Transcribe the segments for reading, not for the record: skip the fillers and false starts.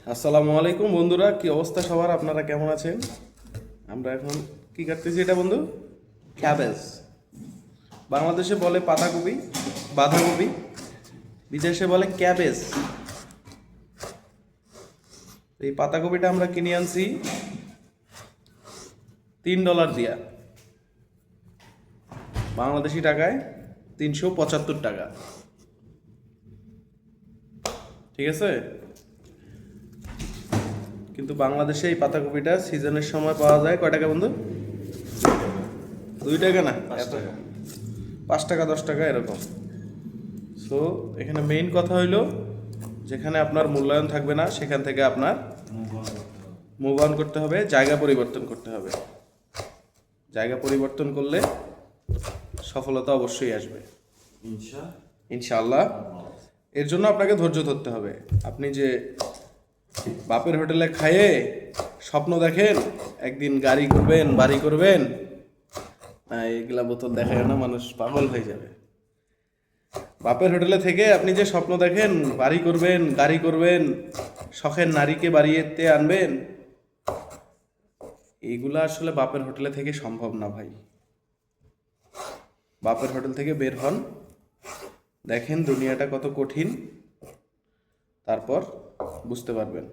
আসসালামু আলাইকুম বন্ধুরা, কি অবস্থা সবার? আপনারা কেমন আছেন? আমরা এখন কি কাটতেছি এটা বন্ধু? ক্যাবেজ। বাংলাদেশে বলে পাতাকপি, বাঁধাকপি, বিদেশে বলে ক্যাবেজ। এই পাতাকপিটা আমরা কিনে আনছি $3 দিয়া, বাংলাদেশি টাকায় 375 টাকা। ঠিক আছে, কিন্তু বাংলাদেশে এই পাতাকপিটা সিজনের সময় পাওয়া যায় কয় টাকা বন্ধু? 2 টাকা না, 5 টাকা 10 টাকা এরকম। সো এখানে মেইন কথা হইলো, যেখানে আপনার মূল্যায়ন থাকবে না সেখান থেকে আপনার মুভ অন করতে হবে, জায়গা পরিবর্তন করতে হবে। জায়গা পরিবর্তন করলে সফলতা অবশ্যই আসবে ইনশাআল্লাহ। এর জন্য আপনাকে ধৈর্য ধরতে হবে। আপনি যে বাপের হোটেলে খাইয়ে স্বপ্ন দেখেন একদিন গাড়ি করবেন, বাড়ি করবেন, না এগুলা বোতল দেখায় না, মানুষ পাগল হয়ে যাবে। বাপের হোটেলে থেকে আপনি যে স্বপ্ন দেখেন বাড়ি করবেন, গাড়ি করবেন, শখের নারীকে বাড়িতে আনবেন, এইগুলা আসলে বাপের হোটেলে থেকে সম্ভব না ভাই। বাপের হোটেল থেকে বের হন, দেখেন দুনিয়াটা কত কঠিন, তারপর বুঝতে পারবেন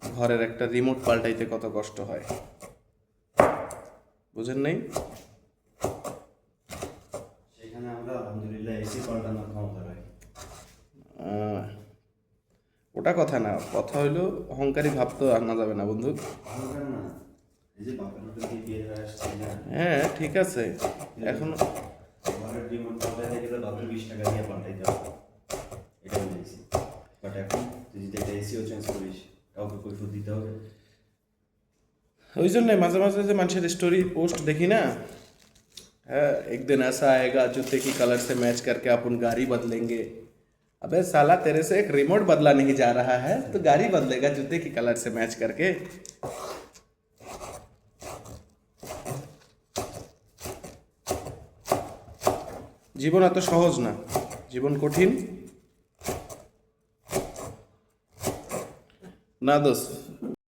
ঘরের একটা রিমোট পাল্টাইতে কত কষ্ট হয়। বুঝেন নাই? সেখানে আমরা আলহামদুলিল্লাহ এসি পাল্টানোর ক্ষমতা রাখি। ওটা কথা না, কথা হইলো অহংকারী ভাব তো আনা যাবে না বন্ধু। অহংকার না, এই যে বাপের হোটেল থেকে বিয়ে হয়ে আসছে না, হ্যাঁ ঠিক আছে, এখন ঘরের রিমোট পাল্টাইতে গেলে বাপের 20 টাকা দিয়ে পাল্টাইতে হবে, এটা বলেছি। বাট এখন তুই যদি একটা এসিও চেঞ্জ করিস, কাউকে কৈফিয়ত দিতে হবে। ওই জন্য মাঝে মাঝে যে মানুষের স্টোরি পোস্ট দেখি না, হ্যাঁ, एक दिन ऐसा आएगा जूते की कलर से मैच करके अपन गाड़ी बदलेंगे। अबे साला, तेरे से एक रिमोट बदला नहीं जा रहा है तो गाड़ी बदलेगा जूते की कलर से मैच करके। জীবন এত সহজ না, জীবন কঠিন না দোস্ত।